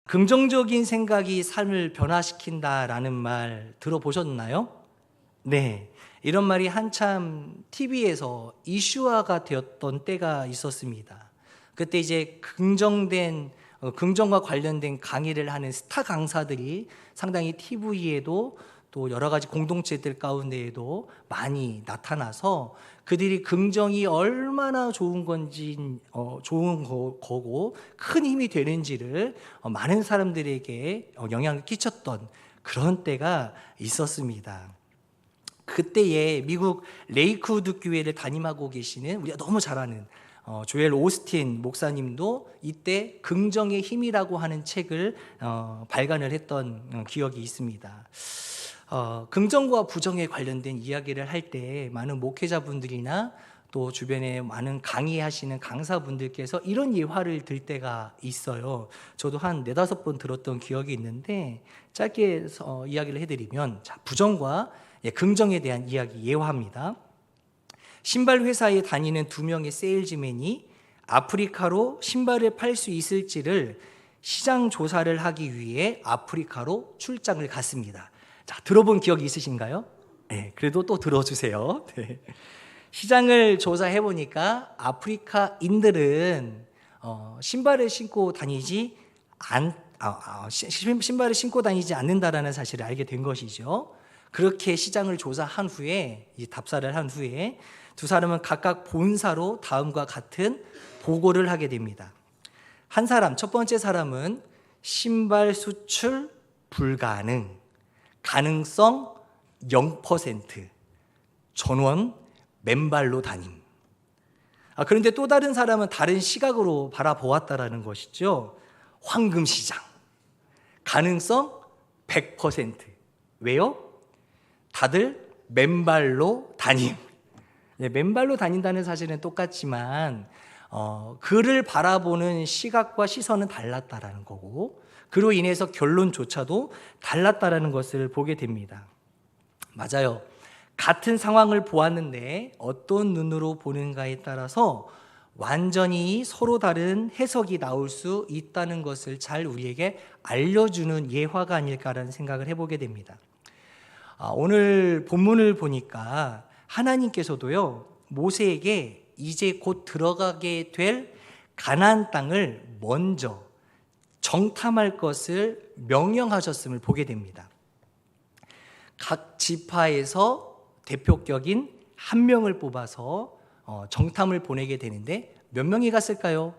긍정적인 생각이 삶을 변화시킨다라는 말 들어보셨나요? 네. 이런 말이 한참 TV에서 이슈화가 되었던 때가 있었습니다. 그때 이제 긍정과 관련된 강의를 하는 스타 강사들이 상당히 TV에도 또 여러 가지 공동체들 가운데에도 많이 나타나서 그들이 긍정이 얼마나 좋은 건지, 좋은 거고 큰 힘이 되는지를 많은 사람들에게 영향을 끼쳤던 그런 때가 있었습니다. 그때에 미국 레이크우드 교회를 담임하고 계시는 우리가 너무 잘 아는 조엘 오스틴 목사님도 이때 긍정의 힘이라고 하는 책을 발간을 했던 기억이 있습니다. 긍정과 부정에 관련된 이야기를 할 때 많은 목회자분들이나 또 주변에 많은 강의하시는 강사분들께서 이런 예화를 들 때가 있어요. 저도 한 4-5번 들었던 기억이 있는데 짧게 이야기를 해드리면, 부정과 긍정에 대한 이야기 예화입니다. 신발 회사에 다니는 2명의 세일즈맨이 아프리카로 신발을 팔 수 있을지를 시장 조사를 하기 위해 아프리카로 출장을 갔습니다. 자, 들어본 기억이 있으신가요? 네, 그래도 또 들어주세요. 네. 시장을 조사해 보니까 아프리카인들은 신발을 신고 다니지 않는다라는 사실을 알게 된 것이죠. 그렇게 시장을 조사한 후에, 답사를 한 후에 두 사람은 각각 본사로 다음과 같은 보고를 하게 됩니다. 첫 번째 사람은 신발 수출 불가능, 가능성 0%, 전원 맨발로 다님. 그런데 또 다른 사람은 다른 시각으로 바라보았다라는 것이죠. 황금시장, 가능성 100%. 왜요? 다들 맨발로 다님. 맨발로 다닌다는 사실은 똑같지만 그를 바라보는 시각과 시선은 달랐다라는 거고, 그로 인해서 결론조차도 달랐다라는 것을 보게 됩니다. 맞아요. 같은 상황을 보았는데 어떤 눈으로 보는가에 따라서 완전히 서로 다른 해석이 나올 수 있다는 것을 잘 우리에게 알려주는 예화가 아닐까라는 생각을 해보게 됩니다. 오늘 본문을 보니까 하나님께서도요, 모세에게 이제 곧 들어가게 될 가나안 땅을 먼저 정탐할 것을 명령하셨음을 보게 됩니다. 각 지파에서 대표격인 한 명을 뽑아서 정탐을 보내게 되는데 몇 명이 갔을까요?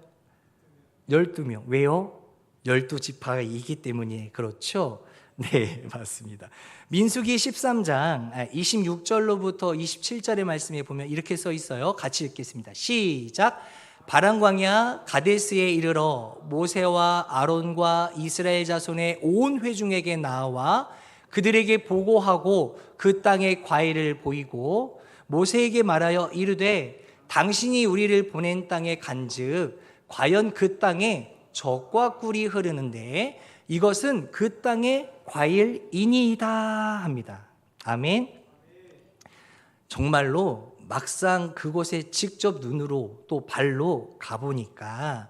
12명. 왜요? 12지파가 이기 때문이에요. 그렇죠? 네, 맞습니다. 민수기 13장 26절로부터 27절의 말씀에 보면 이렇게 써 있어요. 같이 읽겠습니다. 시작. 바람광야 가데스에 이르러 모세와 아론과 이스라엘 자손의 온 회중에게 나와 그들에게 보고하고 그 땅의 과일을 보이고 모세에게 말하여 이르되 당신이 우리를 보낸 땅에 간즉 과연 그 땅에 젖과 꿀이 흐르는데 이것은 그 땅의 과일이니이다 합니다. 아멘. 정말로 막상 그곳에 직접 눈으로 또 발로 가보니까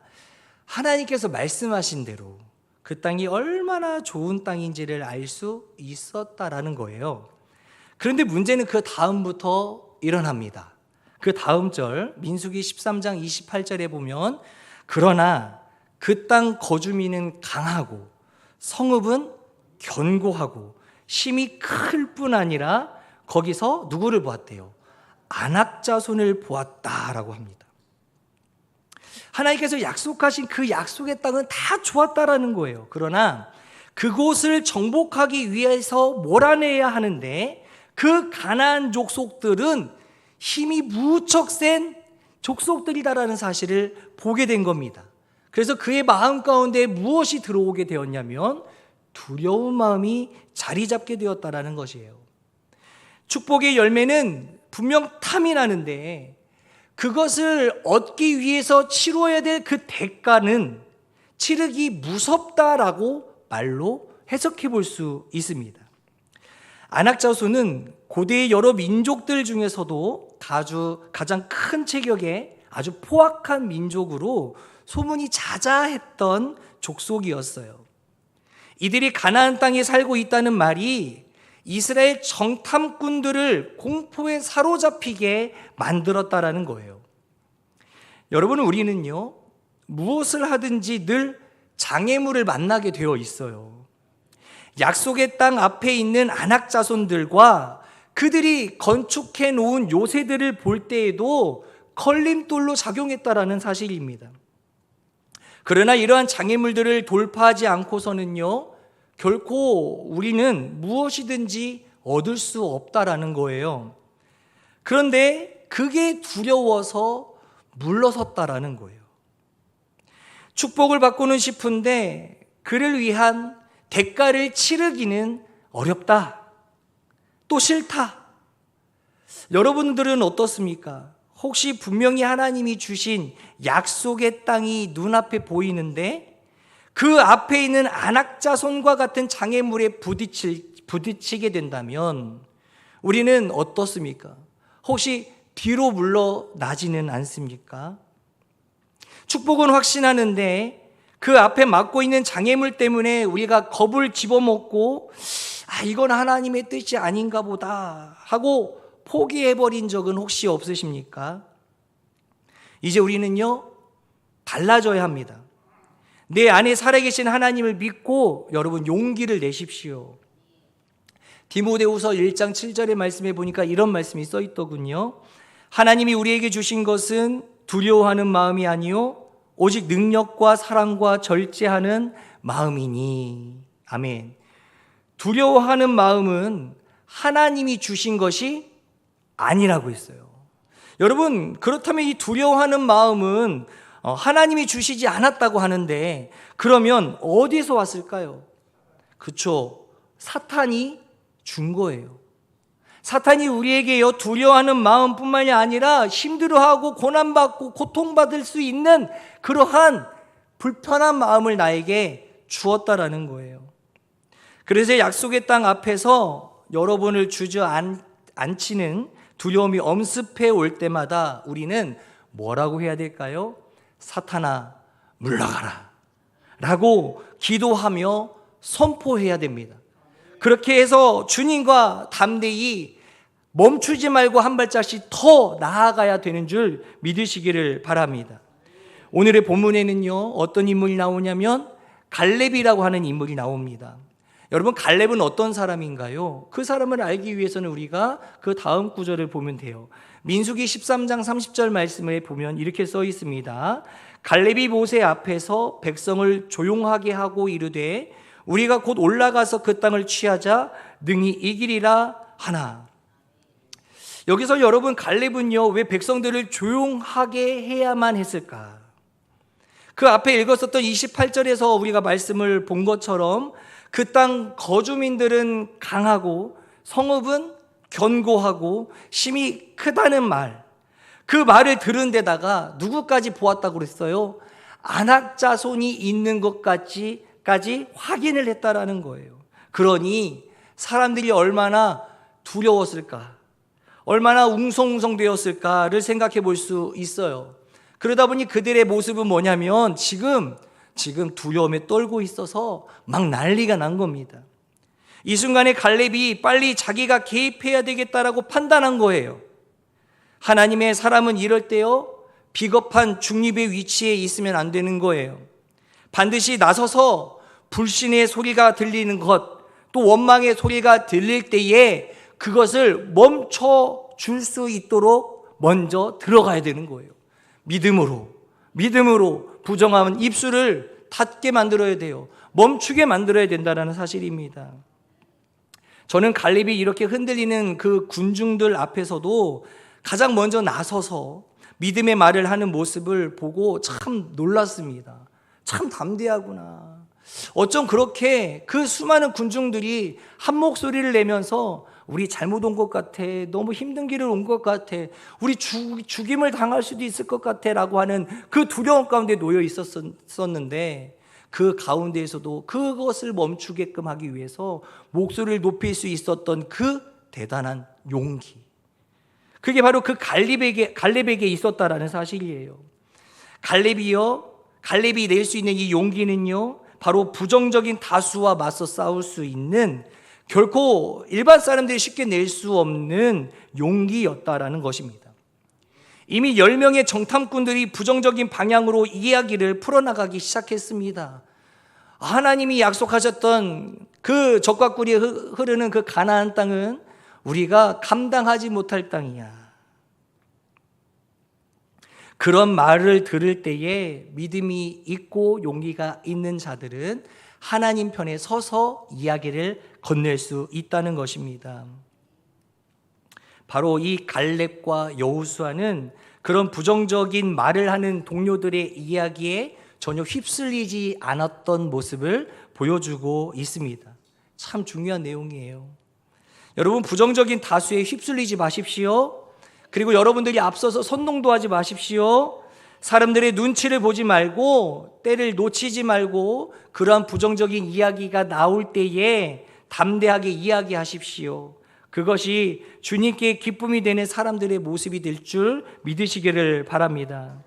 하나님께서 말씀하신 대로 그 땅이 얼마나 좋은 땅인지를 알 수 있었다라는 거예요. 그런데 문제는 그 다음부터 일어납니다. 그 다음 절 민수기 13장 28절에 보면 그러나 그 땅 거주민은 강하고 성읍은 견고하고 힘이 클 뿐 아니라 거기서 누구를 보았대요? 아낙 자손을 보았다라고 합니다. 하나님께서 약속하신 그 약속의 땅은 다 좋았다라는 거예요. 그러나 그곳을 정복하기 위해서 몰아내야 하는데 그 가나안 족속들은 힘이 무척 센 족속들이다라는 사실을 보게 된 겁니다. 그래서 그의 마음 가운데 무엇이 들어오게 되었냐면 두려운 마음이 자리 잡게 되었다라는 것이에요. 축복의 열매는 분명 탐이 나는데 그것을 얻기 위해서 치러야 될 그 대가는 치르기 무섭다라고 말로 해석해 볼 수 있습니다. 아낙 자손은 고대의 여러 민족들 중에서도 가장 큰 체격의 아주 포악한 민족으로 소문이 자자했던 족속이었어요. 이들이 가나안 땅에 살고 있다는 말이 이스라엘 정탐꾼들을 공포에 사로잡히게 만들었다라는 거예요. 여러분, 우리는요, 무엇을 하든지 늘 장애물을 만나게 되어 있어요. 약속의 땅 앞에 있는 안악 자손들과 그들이 건축해 놓은 요새들을 볼 때에도 걸림돌로 작용했다라는 사실입니다. 그러나 이러한 장애물들을 돌파하지 않고서는요, 결코 우리는 무엇이든지 얻을 수 없다라는 거예요. 그런데 그게 두려워서 물러섰다라는 거예요. 축복을 받고는 싶은데 그를 위한 대가를 치르기는 어렵다. 또 싫다. 여러분들은 어떻습니까? 혹시 분명히 하나님이 주신 약속의 땅이 눈앞에 보이는데 그 앞에 있는 안악자손과 같은 장애물에 부딪히게 된다면 우리는 어떻습니까? 혹시 뒤로 물러나지는 않습니까? 축복은 확신하는데 그 앞에 막고 있는 장애물 때문에 우리가 겁을 집어먹고 이건 하나님의 뜻이 아닌가 보다 하고 포기해버린 적은 혹시 없으십니까? 이제 우리는요, 달라져야 합니다. 내 안에 살아계신 하나님을 믿고 여러분 용기를 내십시오. 디모데후서 1장 7절의 말씀에 보니까 이런 말씀이 써 있더군요. 하나님이 우리에게 주신 것은 두려워하는 마음이 아니요 오직 능력과 사랑과 절제하는 마음이니. 아멘. 두려워하는 마음은 하나님이 주신 것이 아니라고 했어요. 여러분, 그렇다면 이 두려워하는 마음은 하나님이 주시지 않았다고 하는데 그러면 어디서 왔을까요? 그렇죠. 사탄이 준 거예요. 사탄이 우리에게요, 두려워하는 마음뿐만이 아니라 힘들어하고 고난받고 고통받을 수 있는 그러한 불편한 마음을 나에게 주었다라는 거예요. 그래서 약속의 땅 앞에서 여러분을 주저앉히는 두려움이 엄습해 올 때마다 우리는 뭐라고 해야 될까요? 사탄아, 물러가라 라고 기도하며 선포해야 됩니다. 그렇게 해서 주님과 담대히 멈추지 말고 한 발짝씩 더 나아가야 되는 줄 믿으시기를 바랍니다. 오늘의 본문에는요, 어떤 인물이 나오냐면 갈렙이라고 하는 인물이 나옵니다. 여러분, 갈렙은 어떤 사람인가요? 그 사람을 알기 위해서는 우리가 그 다음 구절을 보면 돼요. 민수기 13장 30절 말씀에 보면 이렇게 써 있습니다. 갈렙이 모세 앞에서 백성을 조용하게 하고 이르되 우리가 곧 올라가서 그 땅을 취하자 능히 이기리라 하나. 여기서 여러분, 갈렙은요, 왜 백성들을 조용하게 해야만 했을까? 그 앞에 읽었었던 28절에서 우리가 말씀을 본 것처럼 그 땅 거주민들은 강하고 성읍은 견고하고 힘이 크다는 말, 그 말을 들은 데다가 누구까지 보았다고 그랬어요? 안악자손이 있는 것까지 확인을 했다라는 거예요. 그러니 사람들이 얼마나 두려웠을까, 얼마나 웅성웅성되었을까를 생각해 볼 수 있어요. 그러다 보니 그들의 모습은 뭐냐면 지금 두려움에 떨고 있어서 막 난리가 난 겁니다. 이 순간에 갈렙이 빨리 자기가 개입해야 되겠다라고 판단한 거예요. 하나님의 사람은 이럴 때요, 비겁한 중립의 위치에 있으면 안 되는 거예요. 반드시 나서서 불신의 소리가 들리는 것, 또 원망의 소리가 들릴 때에 그것을 멈춰 줄 수 있도록 먼저 들어가야 되는 거예요. 믿음으로 부정하면 입술을 닫게 만들어야 돼요. 멈추게 만들어야 된다는 사실입니다. 저는 갈렙이 이렇게 흔들리는 그 군중들 앞에서도 가장 먼저 나서서 믿음의 말을 하는 모습을 보고 참 놀랐습니다. 참 담대하구나. 어쩜 그렇게 그 수많은 군중들이 한 목소리를 내면서 우리 잘못 온 것 같아, 너무 힘든 길을 온 것 같아, 우리 죽임을 당할 수도 있을 것 같아 라고 하는 그 두려움 가운데 놓여 있었는데 그 가운데에서도 그것을 멈추게끔 하기 위해서 목소리를 높일 수 있었던 그 대단한 용기, 그게 바로 그 갈렙에게 있었다라는 사실이에요. 갈렙이 낼 수 있는 이 용기는요, 바로 부정적인 다수와 맞서 싸울 수 있는, 결코 일반 사람들이 쉽게 낼 수 없는 용기였다라는 것입니다. 이미 10명의 정탐꾼들이 부정적인 방향으로 이야기를 풀어나가기 시작했습니다. 하나님이 약속하셨던 그 젖과 꿀이 흐르는 그 가나안 땅은 우리가 감당하지 못할 땅이야. 그런 말을 들을 때에 믿음이 있고 용기가 있는 자들은 하나님 편에 서서 이야기를 건넬 수 있다는 것입니다. 바로 이 갈렙과 여호수아는 그런 부정적인 말을 하는 동료들의 이야기에 전혀 휩쓸리지 않았던 모습을 보여주고 있습니다. 참 중요한 내용이에요. 여러분, 부정적인 다수에 휩쓸리지 마십시오. 그리고 여러분들이 앞서서 선동도 하지 마십시오. 사람들의 눈치를 보지 말고 때를 놓치지 말고 그러한 부정적인 이야기가 나올 때에 담대하게 이야기하십시오. 그것이 주님께 기쁨이 되는 사람들의 모습이 될 줄 믿으시기를 바랍니다.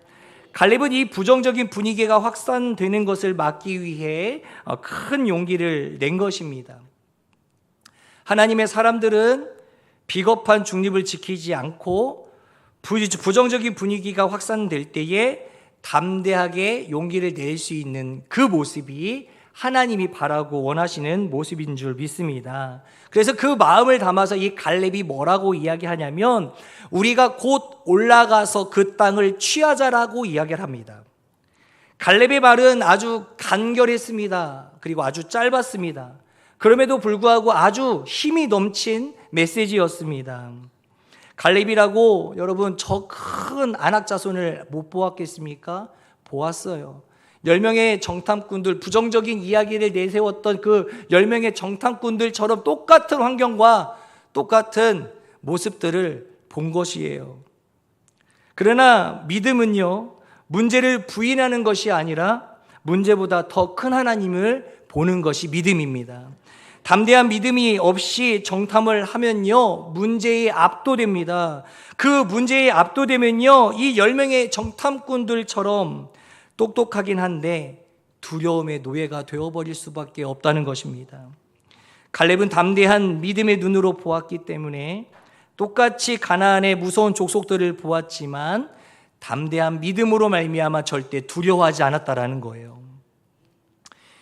갈렙은 이 부정적인 분위기가 확산되는 것을 막기 위해 큰 용기를 낸 것입니다. 하나님의 사람들은 비겁한 중립을 지키지 않고 부정적인 분위기가 확산될 때에 담대하게 용기를 낼 수 있는 그 모습이 하나님이 바라고 원하시는 모습인 줄 믿습니다. 그래서 그 마음을 담아서 이 갈렙이 뭐라고 이야기하냐면 우리가 곧 올라가서 그 땅을 취하자라고 이야기를 합니다. 갈렙의 말은 아주 간결했습니다. 그리고 아주 짧았습니다. 그럼에도 불구하고 아주 힘이 넘친 메시지였습니다. 갈렙이라고 여러분 저 큰 안악 자손을 못 보았겠습니까? 보았어요. 10명의 정탐꾼들, 부정적인 이야기를 내세웠던 그 10명의 정탐꾼들처럼 똑같은 환경과 똑같은 모습들을 본 것이에요. 그러나 믿음은요, 문제를 부인하는 것이 아니라 문제보다 더 큰 하나님을 보는 것이 믿음입니다. 담대한 믿음이 없이 정탐을 하면요, 문제에 압도됩니다. 그 문제에 압도되면요, 이 10명의 정탐꾼들처럼 똑똑하긴 한데 두려움의 노예가 되어버릴 수밖에 없다는 것입니다. 갈렙은 담대한 믿음의 눈으로 보았기 때문에 똑같이 가나안의 무서운 족속들을 보았지만 담대한 믿음으로 말미암아 절대 두려워하지 않았다라는 거예요.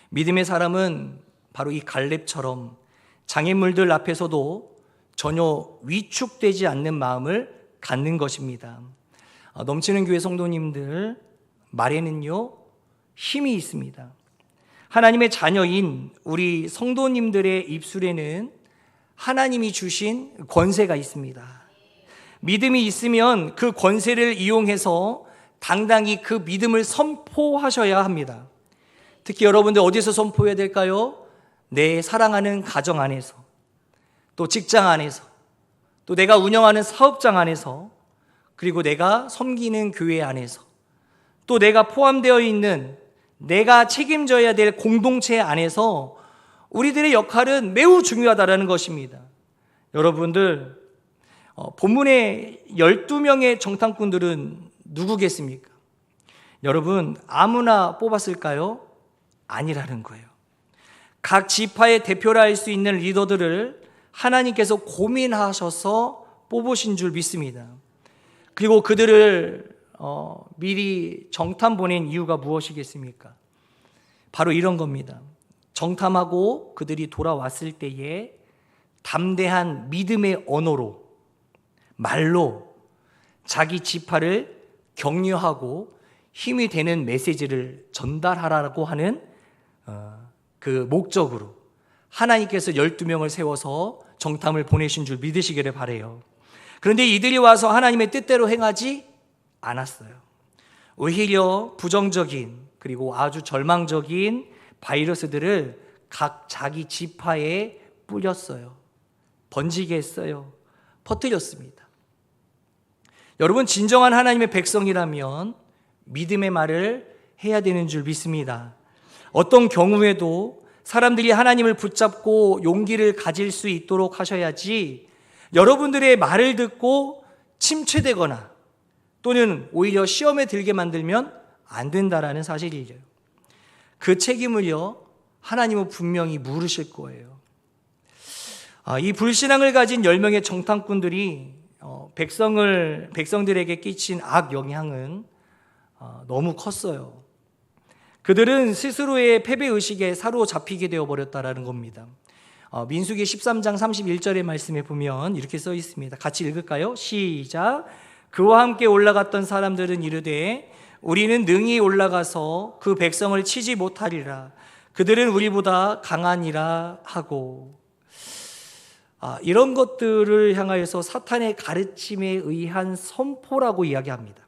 믿음의 사람은 바로 이 갈렙처럼 장애물들 앞에서도 전혀 위축되지 않는 마음을 갖는 것입니다. 넘치는 교회 성도님들, 말에는요 힘이 있습니다. 하나님의 자녀인 우리 성도님들의 입술에는 하나님이 주신 권세가 있습니다. 믿음이 있으면 그 권세를 이용해서 당당히 그 믿음을 선포하셔야 합니다. 특히 여러분들 어디서 선포해야 될까요? 내 사랑하는 가정 안에서, 또 직장 안에서, 또 내가 운영하는 사업장 안에서, 그리고 내가 섬기는 교회 안에서, 또 내가 포함되어 있는 내가 책임져야 될 공동체 안에서 우리들의 역할은 매우 중요하다는 것입니다. 여러분들, 본문의 12명의 정탐꾼들은 누구겠습니까? 여러분, 아무나 뽑았을까요? 아니라는 거예요. 각 지파의 대표라 할 수 있는 리더들을 하나님께서 고민하셔서 뽑으신 줄 믿습니다. 그리고 그들을 미리 정탐 보낸 이유가 무엇이겠습니까? 바로 이런 겁니다. 정탐하고 그들이 돌아왔을 때에 담대한 믿음의 언어로, 말로 자기 지파를 격려하고 힘이 되는 메시지를 전달하라고 하는 그 목적으로 하나님께서 12명을 세워서 정탐을 보내신 줄 믿으시기를 바라요. 그런데 이들이 와서 하나님의 뜻대로 행하지 않았어요. 오히려 부정적인 그리고 아주 절망적인 바이러스들을 각 자기 지파에 뿌렸어요. 번지게 했어요. 퍼뜨렸습니다. 여러분, 진정한 하나님의 백성이라면 믿음의 말을 해야 되는 줄 믿습니다. 어떤 경우에도 사람들이 하나님을 붙잡고 용기를 가질 수 있도록 하셔야지 여러분들의 말을 듣고 침체되거나 또는 오히려 시험에 들게 만들면 안 된다라는 사실이에요. 그 책임을요, 하나님은 분명히 물으실 거예요. 이 불신앙을 가진 10명의 정탐꾼들이 백성들에게 끼친 악 영향은 너무 컸어요. 그들은 스스로의 패배의식에 사로잡히게 되어버렸다라는 겁니다. 민수기 13장 31절의 말씀에 보면 이렇게 써 있습니다. 같이 읽을까요? 시작. 그와 함께 올라갔던 사람들은 이르되 우리는 능히 올라가서 그 백성을 치지 못하리라. 그들은 우리보다 강하니라 하고. 이런 것들을 향하여서 사탄의 가르침에 의한 선포라고 이야기합니다.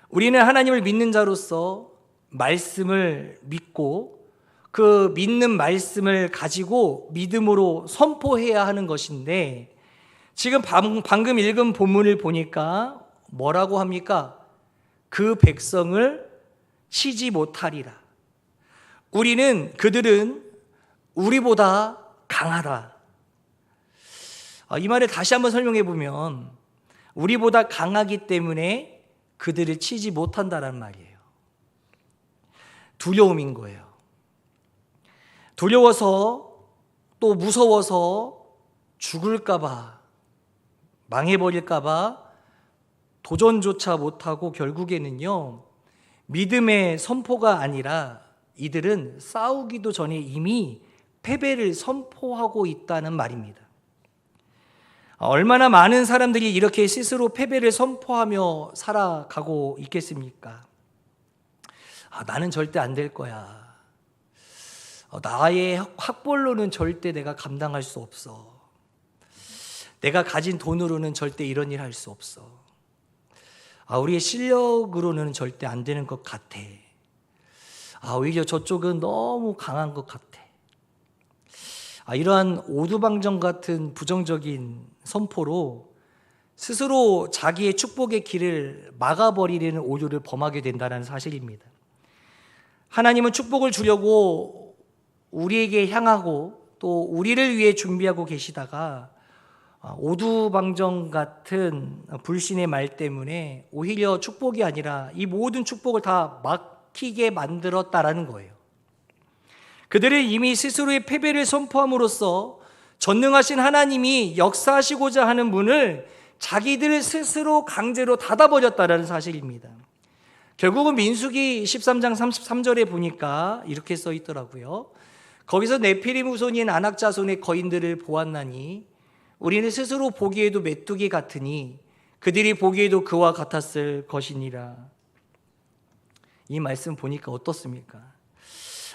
우리는 하나님을 믿는 자로서 말씀을 믿고 그 믿는 말씀을 가지고 믿음으로 선포해야 하는 것인데, 지금 방금 읽은 본문을 보니까 뭐라고 합니까? 그 백성을 치지 못하리라. 그들은 우리보다 강하다. 이 말을 다시 한번 설명해 보면, 우리보다 강하기 때문에 그들을 치지 못한다는 말이에요. 두려움인 거예요. 두려워서, 또 무서워서 죽을까봐, 망해버릴까봐 도전조차 못하고 결국에는요, 믿음의 선포가 아니라 이들은 싸우기도 전에 이미 패배를 선포하고 있다는 말입니다. 얼마나 많은 사람들이 이렇게 스스로 패배를 선포하며 살아가고 있겠습니까? 나는 절대 안 될 거야. 나의 학벌로는 절대 내가 감당할 수 없어. 내가 가진 돈으로는 절대 이런 일 할 수 없어. 우리의 실력으로는 절대 안 되는 것 같아. 오히려 저쪽은 너무 강한 것 같아. 이러한 오두방정 같은 부정적인 선포로 스스로 자기의 축복의 길을 막아버리려는 오류를 범하게 된다는 사실입니다. 하나님은 축복을 주려고 우리에게 향하고 또 우리를 위해 준비하고 계시다가 오두방정 같은 불신의 말 때문에 오히려 축복이 아니라 이 모든 축복을 다 막히게 만들었다라는 거예요. 그들은 이미 스스로의 패배를 선포함으로써 전능하신 하나님이 역사하시고자 하는 문을 자기들 스스로 강제로 닫아버렸다라는 사실입니다. 결국은 민수기 13장 33절에 보니까 이렇게 써 있더라고요. 거기서 네피림 후손인 아낙 자손의 거인들을 보았나니 우리는 스스로 보기에도 메뚜기 같으니 그들이 보기에도 그와 같았을 것이니라. 이 말씀 보니까 어떻습니까?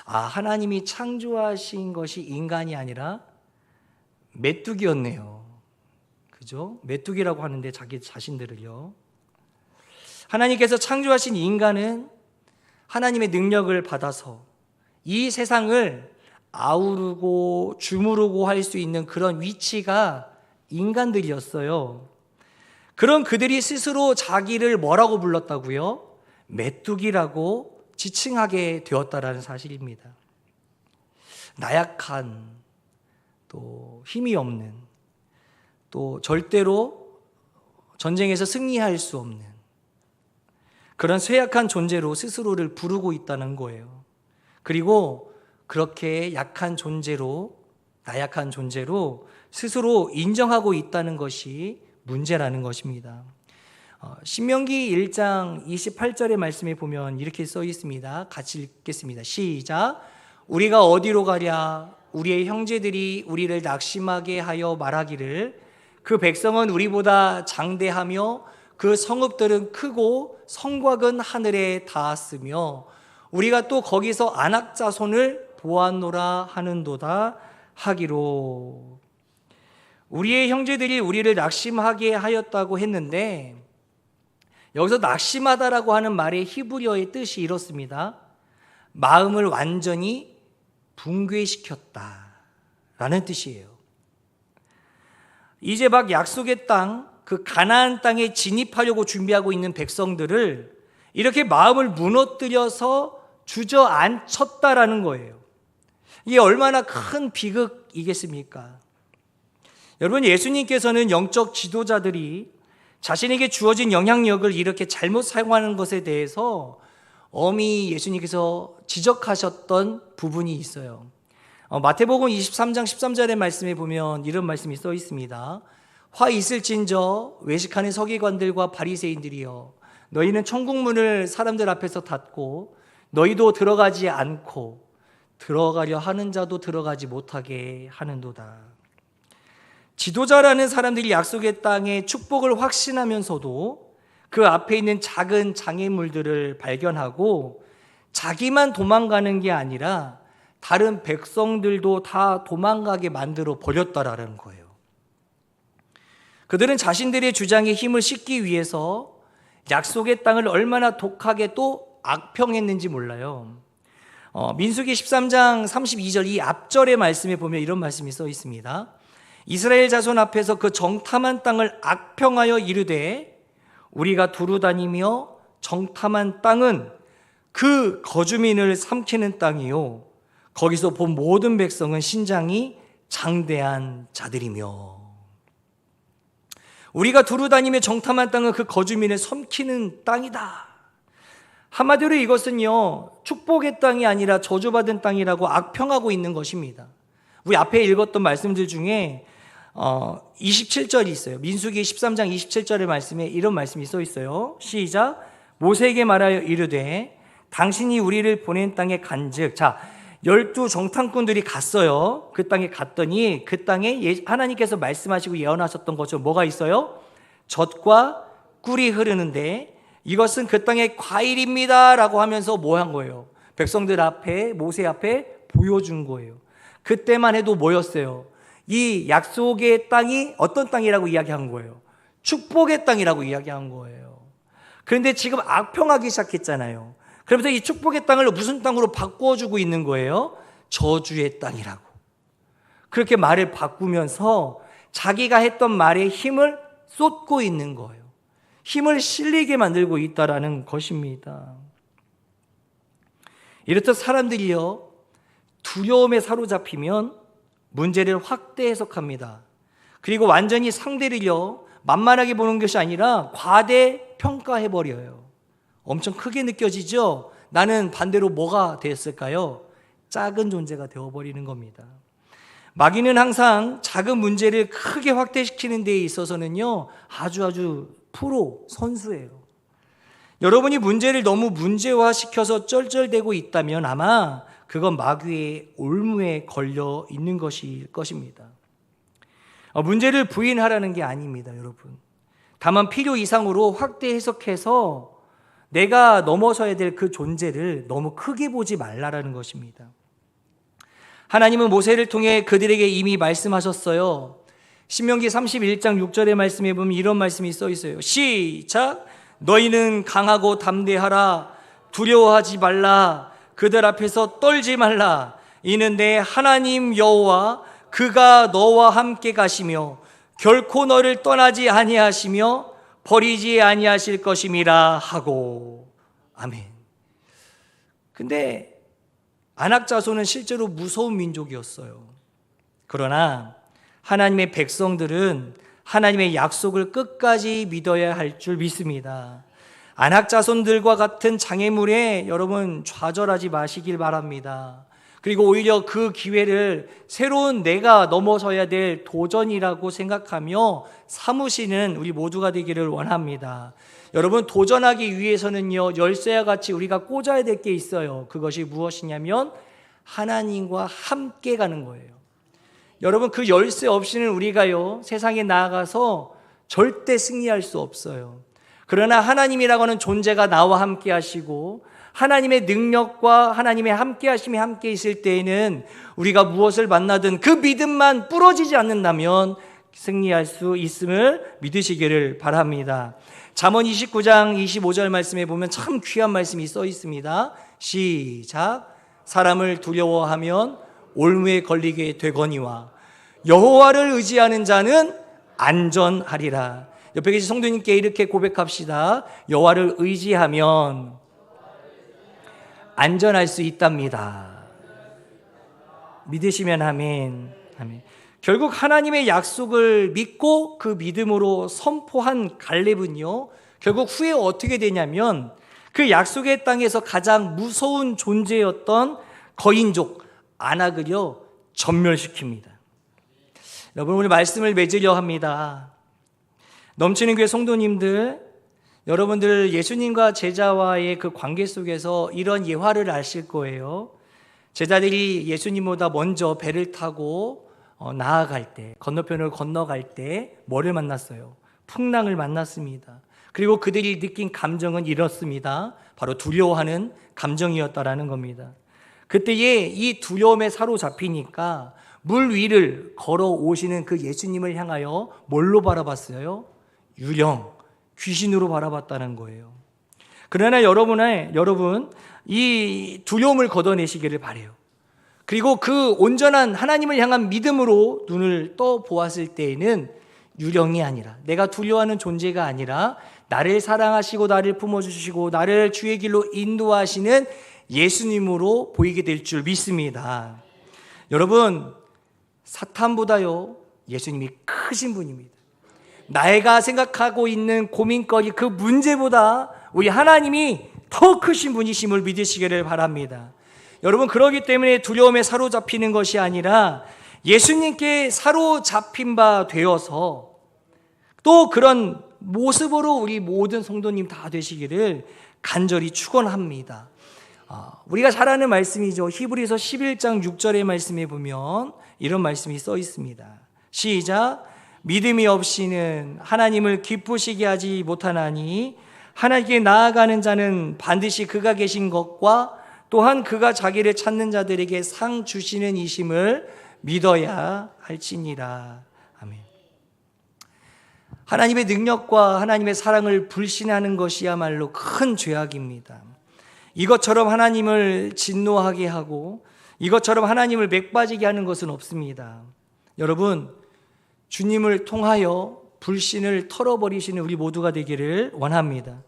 하나님이 창조하신 것이 인간이 아니라 메뚜기였네요. 그죠? 메뚜기라고 하는데 자기 자신들을요. 하나님께서 창조하신 인간은 하나님의 능력을 받아서 이 세상을 아우르고 주무르고 할 수 있는 그런 위치가 인간들이었어요. 그런 그들이 스스로 자기를 뭐라고 불렀다고요? 메뚜기라고 지칭하게 되었다라는 사실입니다. 나약한, 또 힘이 없는, 또 절대로 전쟁에서 승리할 수 없는 그런 쇠약한 존재로 스스로를 부르고 있다는 거예요. 그리고 그렇게 약한 존재로, 나약한 존재로 스스로 인정하고 있다는 것이 문제라는 것입니다. 신명기 1장 28절의 말씀에 보면 이렇게 써 있습니다. 같이 읽겠습니다. 시작. 우리가 어디로 가랴? 우리의 형제들이 우리를 낙심하게 하여 말하기를 그 백성은 우리보다 장대하며 그 성읍들은 크고 성곽은 하늘에 닿았으며 우리가 또 거기서 아낙 자손을 보았노라 하는도다 하기로. 우리의 형제들이 우리를 낙심하게 하였다고 했는데, 여기서 낙심하다라고 하는 말의 히브리어의 뜻이 이렇습니다. 마음을 완전히 붕괴시켰다라는 뜻이에요. 이제 막 약속의 땅, 그 가나안 땅에 진입하려고 준비하고 있는 백성들을 이렇게 마음을 무너뜨려서 주저앉혔다라는 거예요. 이게 얼마나 큰 비극이겠습니까? 여러분, 예수님께서는 영적 지도자들이 자신에게 주어진 영향력을 이렇게 잘못 사용하는 것에 대해서 엄히 예수님께서 지적하셨던 부분이 있어요. 마태복음 23장 13절의 말씀에 보면 이런 말씀이 써 있습니다. 화 있을진저 외식하는 서기관들과 바리새인들이여, 너희는 천국 문을 사람들 앞에서 닫고 너희도 들어가지 않고 들어가려 하는 자도 들어가지 못하게 하는도다. 지도자라는 사람들이 약속의 땅에 축복을 확신하면서도 그 앞에 있는 작은 장애물들을 발견하고 자기만 도망가는 게 아니라 다른 백성들도 다 도망가게 만들어 버렸다라는 거예요. 그들은 자신들의 주장에 힘을 싣기 위해서 약속의 땅을 얼마나 독하게 또 악평했는지 몰라요. 민수기 13장 32절 이 앞절의 말씀에 보면 이런 말씀이 써 있습니다. 이스라엘 자손 앞에서 그 정탐한 땅을 악평하여 이르되 우리가 두루 다니며 정탐한 땅은 그 거주민을 삼키는 땅이요 거기서 본 모든 백성은 신장이 장대한 자들이며, 우리가 두루 다니며 정탐한 땅은 그 거주민을 삼키는 땅이다. 한마디로 이것은요, 축복의 땅이 아니라 저주받은 땅이라고 악평하고 있는 것입니다. 우리 앞에 읽었던 말씀들 중에 27절이 있어요. 민수기 13장 27절의 말씀에 이런 말씀이 써 있어요. 시작. 모세에게 말하여 이르되 당신이 우리를 보낸 땅에 간즉, 자, 12 정탐꾼들이 갔어요. 그 땅에 갔더니 그 땅에 하나님께서 말씀하시고 예언하셨던 것처럼 뭐가 있어요? 젖과 꿀이 흐르는데 이것은 그 땅의 과일입니다 라고 하면서 뭐 한 거예요? 백성들 앞에, 모세 앞에 보여준 거예요. 그때만 해도 뭐였어요? 이 약속의 땅이 어떤 땅이라고 이야기한 거예요? 축복의 땅이라고 이야기한 거예요. 그런데 지금 악평하기 시작했잖아요. 그러면서 이 축복의 땅을 무슨 땅으로 바꿔주고 있는 거예요? 저주의 땅이라고. 그렇게 말을 바꾸면서 자기가 했던 말에 힘을 쏟고 있는 거예요. 힘을 실리게 만들고 있다라는 것입니다. 이렇듯 사람들이요, 두려움에 사로잡히면 문제를 확대 해석합니다. 그리고 완전히 상대를요, 만만하게 보는 것이 아니라 과대 평가해버려요. 엄청 크게 느껴지죠? 나는 반대로 뭐가 됐을까요? 작은 존재가 되어버리는 겁니다. 마귀는 항상 작은 문제를 크게 확대시키는 데 있어서는요, 아주 프로, 선수예요. 여러분이 문제를 너무 문제화시켜서 쩔쩔대고 있다면 아마 그건 마귀의 올무에 걸려 있는 것일 것입니다. 문제를 부인하라는 게 아닙니다, 여러분. 다만 필요 이상으로 확대 해석해서 내가 넘어서야 될 그 존재를 너무 크게 보지 말라라는 것입니다. 하나님은 모세를 통해 그들에게 이미 말씀하셨어요. 신명기 31장 6절의 말씀에 보면 이런 말씀이 써 있어요. 시작! 너희는 강하고 담대하라. 두려워하지 말라. 그들 앞에서 떨지 말라. 이는 내 하나님 여호와 그가 너와 함께 가시며 결코 너를 떠나지 아니하시며 버리지 아니하실 것임이라 하고. 아멘. 근데 아낙 자손은 실제로 무서운 민족이었어요. 그러나 하나님의 백성들은 하나님의 약속을 끝까지 믿어야 할 줄 믿습니다. 아낙 자손들과 같은 장애물에 여러분 좌절하지 마시길 바랍니다. 그리고 오히려 그 기회를 새로운 내가 넘어서야 될 도전이라고 생각하며 삼으시는 우리 모두가 되기를 원합니다. 여러분, 도전하기 위해서는요, 열쇠와 같이 우리가 꽂아야 될 게 있어요. 그것이 무엇이냐면 하나님과 함께 가는 거예요. 여러분, 그 열쇠 없이는 우리가요, 세상에 나아가서 절대 승리할 수 없어요. 그러나 하나님이라고 하는 존재가 나와 함께 하시고 하나님의 능력과 하나님의 함께 하심이 함께 있을 때에는 우리가 무엇을 만나든 그 믿음만 부러지지 않는다면 승리할 수 있음을 믿으시기를 바랍니다. 잠언 29장 25절 말씀에 보면 참 귀한 말씀이 써 있습니다. 시작. 사람을 두려워하면 올무에 걸리게 되거니와 여호와를 의지하는 자는 안전하리라. 옆에 계신 성도님께 이렇게 고백합시다. 여호와를 의지하면 안전할 수 있답니다. 믿으시면 아멘. 아멘. 결국 하나님의 약속을 믿고 그 믿음으로 선포한 갈렙은요, 결국 후에 어떻게 되냐면 그 약속의 땅에서 가장 무서운 존재였던 거인족 아낙을요 전멸시킵니다. 여러분, 오늘 말씀을 맺으려 합니다. 넘치는 교회 성도님들, 여러분들 예수님과 제자와의 그 관계 속에서 이런 예화를 아실 거예요. 제자들이 예수님보다 먼저 배를 타고 나아갈 때, 건너편을 건너갈 때 뭐를 만났어요? 풍랑을 만났습니다. 그리고 그들이 느낀 감정은 이렇습니다. 바로 두려워하는 감정이었다라는 겁니다. 그때에 이 두려움에 사로잡히니까 물 위를 걸어오시는 그 예수님을 향하여 뭘로 바라봤어요? 유령, 귀신으로 바라봤다는 거예요. 그러나 여러분 이 두려움을 걷어내시기를 바라요. 그리고 그 온전한 하나님을 향한 믿음으로 눈을 떠 보았을 때에는 유령이 아니라, 내가 두려워하는 존재가 아니라 나를 사랑하시고 나를 품어주시고 나를 주의 길로 인도하시는 예수님으로 보이게 될 줄 믿습니다. 여러분, 사탄보다요 예수님이 크신 분입니다. 내가 생각하고 있는 고민거리, 그 문제보다 우리 하나님이 더 크신 분이심을 믿으시기를 바랍니다. 여러분, 그러기 때문에 두려움에 사로잡히는 것이 아니라 예수님께 사로잡힌 바 되어서 또 그런 모습으로 우리 모든 성도님 다 되시기를 간절히 축원합니다. 우리가 잘 아는 말씀이죠. 히브리서 11장 6절의 말씀에 보면 이런 말씀이 써 있습니다. 시작. 믿음이 없이는 하나님을 기쁘시게 하지 못하나니 하나님께 나아가는 자는 반드시 그가 계신 것과 또한 그가 자기를 찾는 자들에게 상 주시는 이심을 믿어야 할지니라. 아멘. 하나님의 능력과 하나님의 사랑을 불신하는 것이야말로 큰 죄악입니다. 이것처럼 하나님을 진노하게 하고 이것처럼 하나님을 맥빠지게 하는 것은 없습니다. 여러분, 주님을 통하여 불신을 털어버리시는 우리 모두가 되기를 원합니다.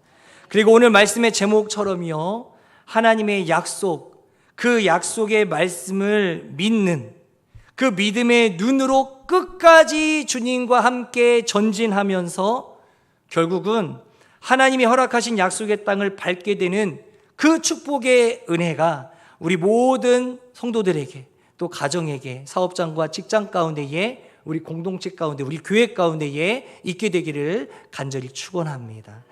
그리고 오늘 말씀의 제목처럼요, 하나님의 약속, 그 약속의 말씀을 믿는 그 믿음의 눈으로 끝까지 주님과 함께 전진하면서 결국은 하나님이 허락하신 약속의 땅을 밟게 되는 그 축복의 은혜가 우리 모든 성도들에게, 또 가정에게, 사업장과 직장 가운데에, 우리 공동체 가운데, 우리 교회 가운데에 있게 되기를 간절히 축원합니다.